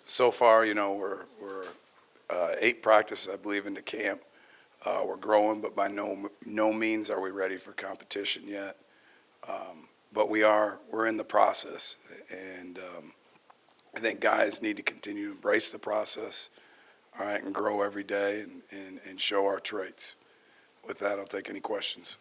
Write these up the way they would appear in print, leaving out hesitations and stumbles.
So far, we're 8 practices, I believe, into camp. We're growing, but by no means are we ready for competition yet. But we're in the process, and I think guys need to continue to embrace the process, all right, and grow every day and show our traits. With that, I'll take any questions.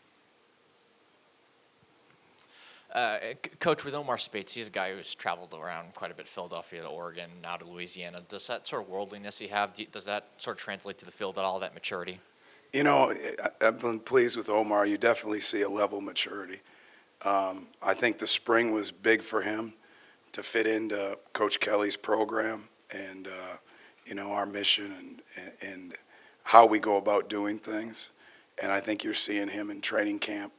Coach, with Omar Speights, he's a guy who's traveled around quite a bit, Philadelphia to Oregon, now to Louisiana. Does that sort of worldliness he have, does that sort of translate to the field at all, that maturity? I've been pleased with Omar. You definitely see a level of maturity. I think the spring was big for him to fit into Coach Kelly's program and, our mission and how we go about doing things. And I think you're seeing him in training camp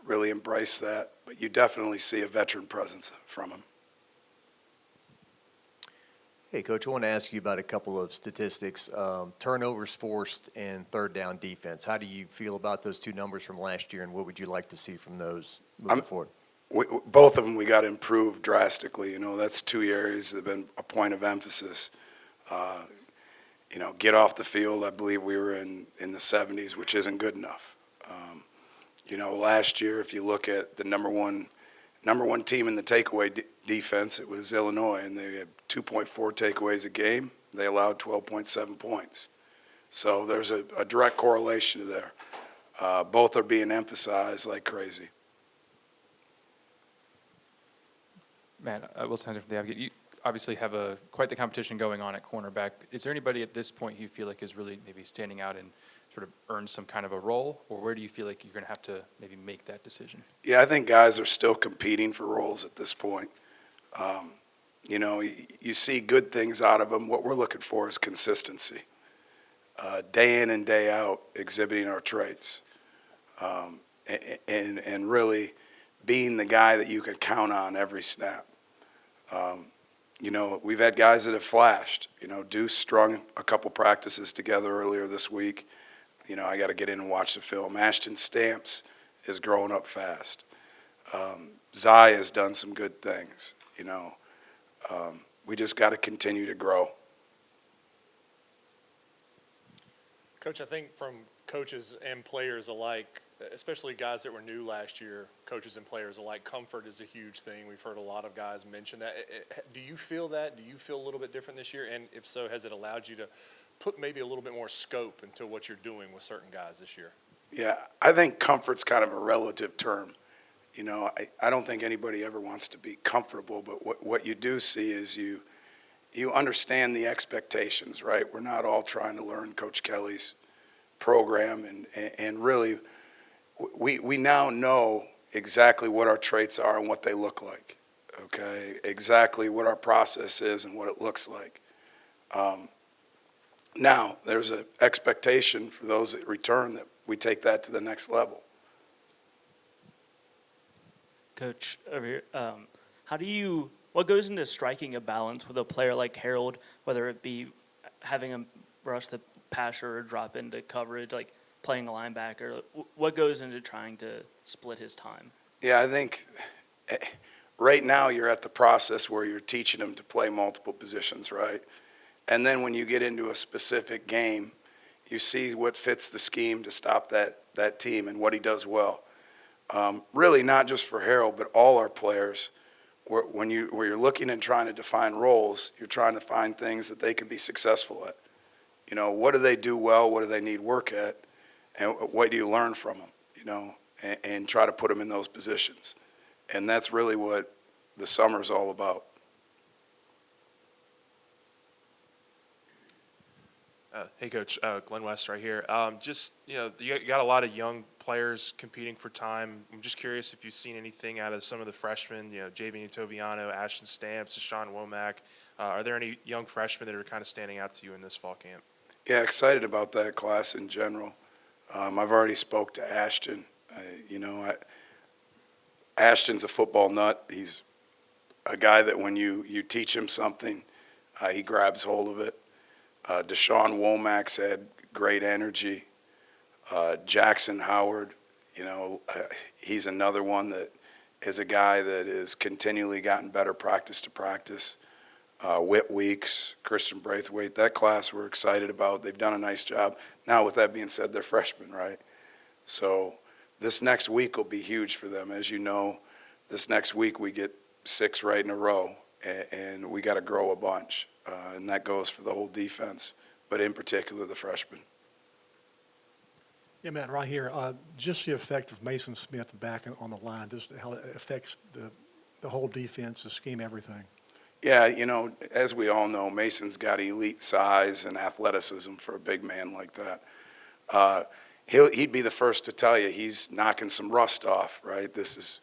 really embrace that. But you definitely see a veteran presence from him. Hey, Coach, I want to ask you about a couple of statistics. Turnovers forced and third down defense. How do you feel about those two numbers from last year, and what would you like to see from those moving forward? Both of them we got to improve drastically. That's 2 areas that have been a point of emphasis. Get off the field, I believe we were in the 70s, which isn't good enough. Last year, if you look at the number one team in the takeaway defense, it was Illinois, and they had 2.4 takeaways a game. They allowed 12.7 points. So there's a direct correlation there. Both are being emphasized like crazy. Matt, Wilson Hunter from the Advocate. You obviously have quite the competition going on at cornerback. Is there anybody at this point you feel like is really maybe standing out and sort of earn some kind of a role, or where do you feel like you're going to have to maybe make that decision? Yeah, I think guys are still competing for roles at this point. You see good things out of them. What we're looking for is consistency, day in and day out, exhibiting our traits, and really being the guy that you can count on every snap. We've had guys that have flashed. Deuce strung a couple practices together earlier this week. I got to get in and watch the film. Ashton Stamps is growing up fast. Zai has done some good things. We just got to continue to grow. Coach, I think from coaches and players alike, especially guys that were new last year, coaches and players alike, comfort is a huge thing. We've heard a lot of guys mention that. Do you feel that? Do you feel a little bit different this year? And if so, has it allowed you to put maybe a little bit more scope into what you're doing with certain guys this year? Yeah, I think comfort's kind of a relative term. I don't think anybody ever wants to be comfortable, but what you do see is you understand the expectations, right? We're not all trying to learn Coach Kelly's program, and really we now know exactly what our traits are and what they look like, okay? Exactly what our process is and what it looks like. Now, there's an expectation for those that return that we take that to the next level. Coach, over here, what goes into striking a balance with a player like Harold, whether it be having him rush the passer or drop into coverage, like playing a linebacker? What goes into trying to split his time? Yeah, I think right now you're at the process where you're teaching him to play multiple positions, right? And then when you get into a specific game, you see what fits the scheme to stop that team and what he does well. Really not just for Harold, but all our players. Where you're looking and trying to define roles, you're trying to find things that they could be successful at. What do they do well? What do they need work at? And what do you learn from them? And try to put them in those positions. And that's really what the summer's all about. Hey, Coach, Glenn West right here. You got a lot of young players competing for time. I'm just curious if you've seen anything out of some of the freshmen, Javian Toviano, Ashton Stamps, DeSean Womack. Are there any young freshmen that are kind of standing out to you in this fall camp? Yeah, excited about that class in general. I've already spoke to Ashton. Ashton's a football nut. He's a guy that when you teach him something, he grabs hold of it. DeSean Womack's had great energy. Jackson Howard, he's another one that is a guy that has continually gotten better practice to practice. Whit Weeks, Christian Braithwaite. That class we're excited about. They've done a nice job. Now, with that being said, they're freshmen, right? So this next week will be huge for them. As you know, this next week we get 6 right in a row, and we got to grow a bunch. And that goes for the whole defense, but in particular the freshmen. Yeah, Matt, right here, just the effect of Mason Smith back on the line, just how it affects the whole defense, the scheme, everything. Yeah, you know, as we all know, Mason's got elite size and athleticism for a big man like that. He'd be the first to tell you he's knocking some rust off, right? This is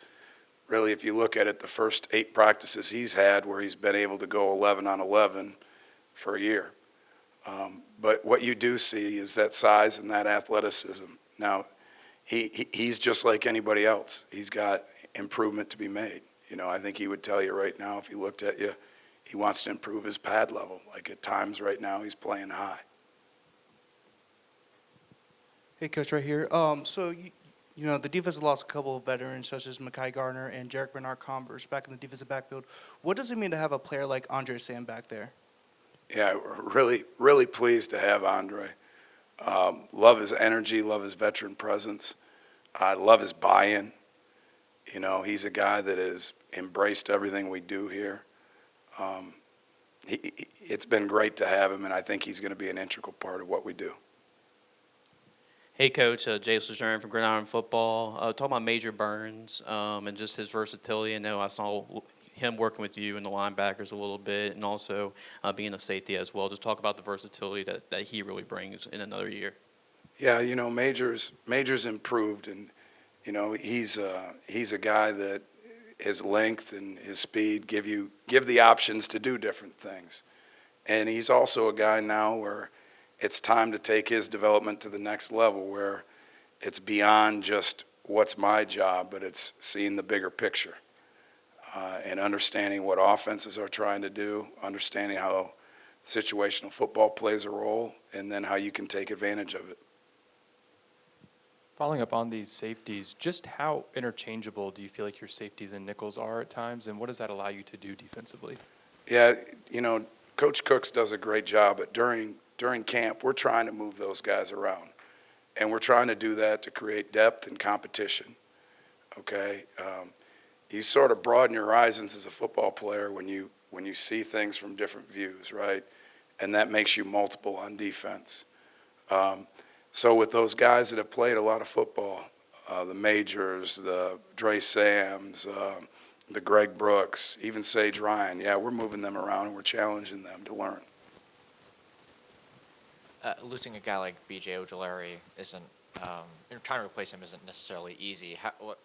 really, if you look at it, the first 8 practices he's had where he's been able to go 11 on 11 for a year. But what you do see is that size and that athleticism. Now, he's just like anybody else. He's got improvement to be made. You know, I think he would tell you right now, if he looked at you, he wants to improve his pad level. Like at times right now, he's playing high. Hey, Coach, right here. So, you know, the defense has lost a couple of veterans, such as Mekhi Garner and Jarek Bernard-Converse back in the defensive backfield. What does it mean to have a player like Andre Sam back there? Yeah, really, really pleased to have Andre. Love his energy, love his veteran presence. I love his buy-in. You know, he's a guy that has embraced everything we do here. It's been great to have him, and I think he's going to be an integral part of what we do. Hey, Coach, Jay Sojourn from Gridiron Football. Talking about Major Burns and just his versatility. I know I saw him working with you and the linebackers a little bit, and also being a safety as well. Just talk about the versatility that he really brings in another year. Yeah, you know, Major's improved, and you know he's a guy that his length and his speed give the options to do different things, and he's also a guy now where it's time to take his development to the next level, where it's beyond just what's my job, but it's seeing the bigger picture. And understanding what offenses are trying to do, understanding how situational football plays a role, and then how you can take advantage of it. Following up on these safeties, just how interchangeable do you feel like your safeties and nickels are at times, and what does that allow you to do defensively? Yeah, you know, Coach Cooks does a great job, but during camp, we're trying to move those guys around, and we're trying to do that to create depth and competition, okay? You sort of broaden your horizons as a football player when you see things from different views, right? And that makes you multiple on defense. So with those guys that have played a lot of football, the Majors, the Dre Sams, the Greg Brooks, even Sage Ryan, yeah, we're moving them around and we're challenging them to learn. Losing a guy like B.J. Ojulari isn't trying to replace him isn't necessarily easy.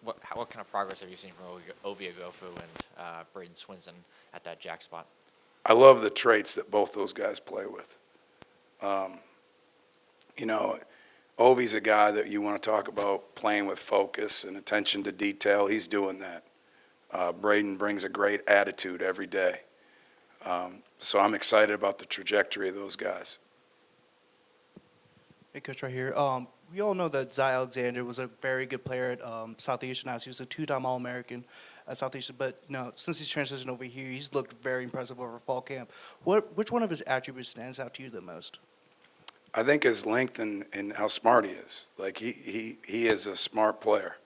What kind of progress have you seen from Ovi Agofu and Braden Swinson at that jack spot? I love the traits that both those guys play with. You know, Ovi's a guy that you want to talk about playing with focus and attention to detail. He's doing that. Braden brings a great attitude every day. So I'm excited about the trajectory of those guys. Hey, Coach, right here. We all know that Zy Alexander was a very good player at Southeastern. He was a 2-time All-American at Southeastern. But, you know, since he's transitioned over here, he's looked very impressive over fall camp. Which one of his attributes stands out to you the most? I think his length and how smart he is. Like, he is a smart player.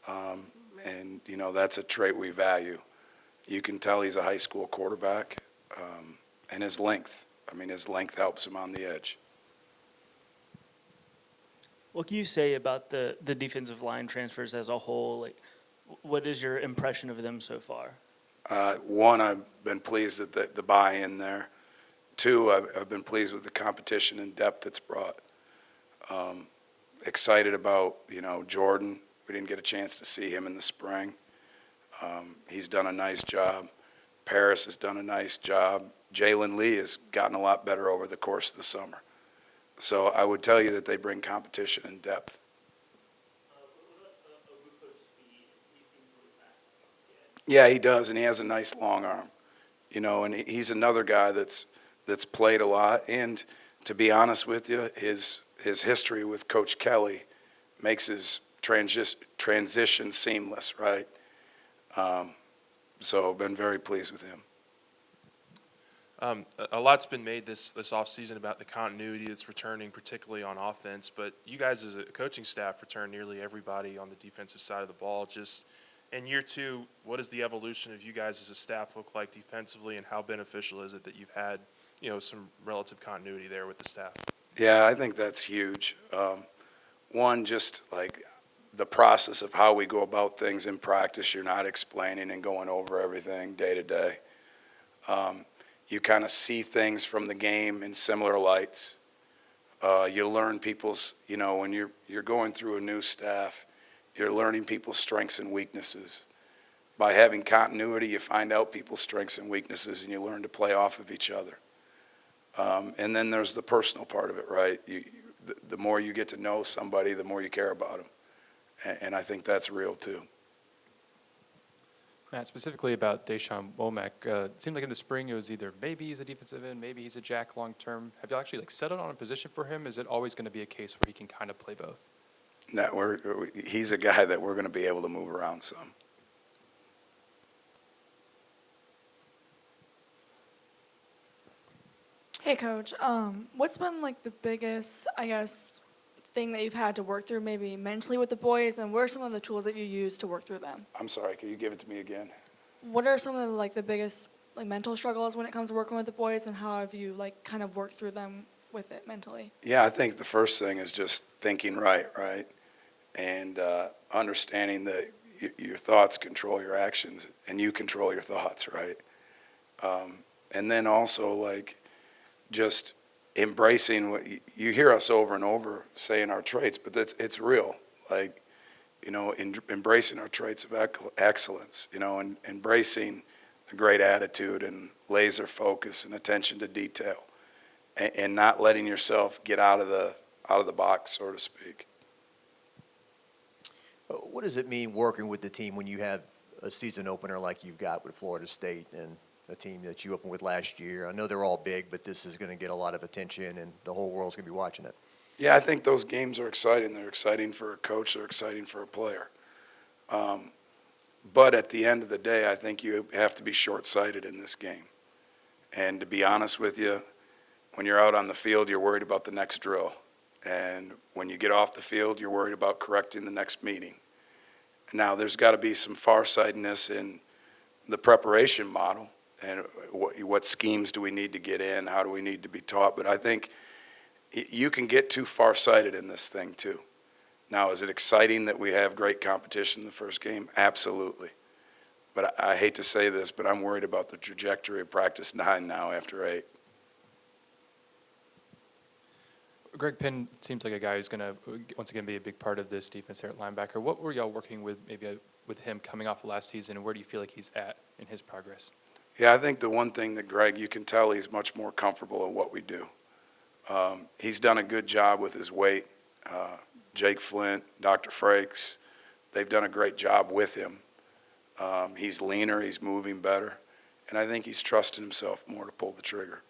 And, you know, that's a trait we value. You can tell he's a high school quarterback. And his length. I mean, his length helps him on the edge. What can you say about the defensive line transfers as a whole? Like, what is your impression of them so far? One, I've been pleased at the buy-in there. Two, I've been pleased with the competition and depth that's brought. Excited about, you know, Jordan. We didn't get a chance to see him in the spring. He's done a nice job. Paris has done a nice job. Jalen Lee has gotten a lot better over the course of the summer. So I would tell you that they bring competition and depth. Yeah, he does, and he has a nice long arm. You know, and he's another guy that's played a lot. And to be honest with you, his history with Coach Kelly makes his transition seamless, right? So I've been very pleased with him. A lot's been made this offseason about the continuity that's returning, particularly on offense. But you guys as a coaching staff return nearly everybody on the defensive side of the ball. Just in year two, what does the evolution of you guys as a staff look like defensively, and how beneficial is it that you've had, some relative continuity there with the staff? Yeah, I think that's huge. One, just like the process of how we go about things in practice, you're not explaining and going over everything day to day. You kind of see things from the game in similar lights. You learn people's, when you're going through a new staff, you're learning people's strengths and weaknesses. By having continuity, you find out people's strengths and weaknesses, and you learn to play off of each other. And then there's the personal part of it, right? The more you get to know somebody, the more you care about them. And I think that's real too. Matt, specifically about DeSean Womack, it seemed like in the spring it was either maybe he's a defensive end, maybe he's a jack long term. Have you actually settled on a position for him? Is it always going to be a case where he can kind of play both? He's a guy that we're going to be able to move around some. Hey, Coach. What's been like the biggest, thing that you've had to work through, maybe mentally with the boys, and what are some of the tools that you use to work through them? I'm sorry, can you give it to me again? What are some of the biggest mental struggles when it comes to working with the boys, and how have you kind of worked through them with it mentally? Yeah, I think the first thing is just thinking right, and understanding that your thoughts control your actions, and you control your thoughts, right? And then also just embracing what you hear us over and over saying our traits, but it's real. Embracing our traits of excellence, and embracing the great attitude and laser focus and attention to detail, and not letting yourself get out of the box, so to speak. What does it mean working with the team when you have a season opener like you've got with Florida State and a team that you opened with last year? I know they're all big, but this is going to get a lot of attention, and the whole world's going to be watching it. Yeah, I think those games are exciting. They're exciting for a coach. They're exciting for a player. But at the end of the day, I think you have to be short-sighted in this game. And to be honest with you, when you're out on the field, you're worried about the next drill. And when you get off the field, you're worried about correcting the next meeting. Now, there's got to be some farsightedness in the preparation model. And what schemes do we need to get in? How do we need to be taught? But I think you can get too far-sighted in this thing, too. Now, is it exciting that we have great competition in the first game? Absolutely. But I hate to say this, but I'm worried about the trajectory of practice 9 now after 8. Greg Penn seems like a guy who's going to, once again, be a big part of this defense there at linebacker. What were y'all working with with him coming off of last season, and where do you feel like he's at in his progress? Yeah, I think the one thing that Greg, you can tell he's much more comfortable in what we do. He's done a good job with his weight. Jake Flint, Dr. Frakes, they've done a great job with him. He's leaner, he's moving better, and I think he's trusting himself more to pull the trigger.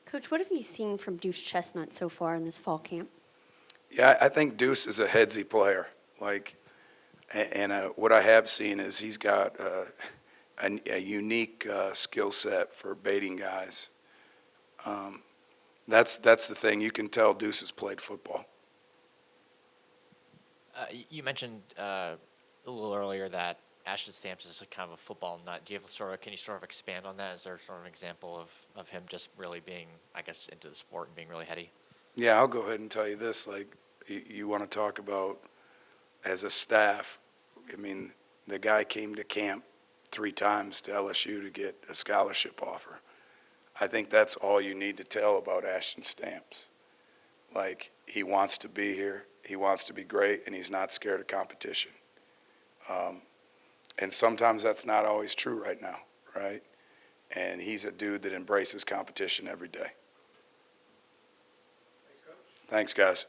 Coach, what have you seen from Deuce Chestnut so far in this fall camp? Yeah, I think Deuce is a headsy player. And what I have seen is he's got a unique skill set for baiting guys. That's the thing. You can tell Deuce has played football. You mentioned a little earlier that Ashton Stamps is kind of a football nut. Do you have can you sort of expand on that? Is there sort of an example of him just really being, into the sport and being really heady? Yeah, I'll go ahead and tell you this. You want to talk about as a staff, the guy came to camp 3 times to LSU to get a scholarship offer. I think that's all you need to tell about Ashton Stamps. He wants to be here, he wants to be great, and he's not scared of competition. And sometimes that's not always true right now, right? And he's a dude that embraces competition every day. Thanks, guys.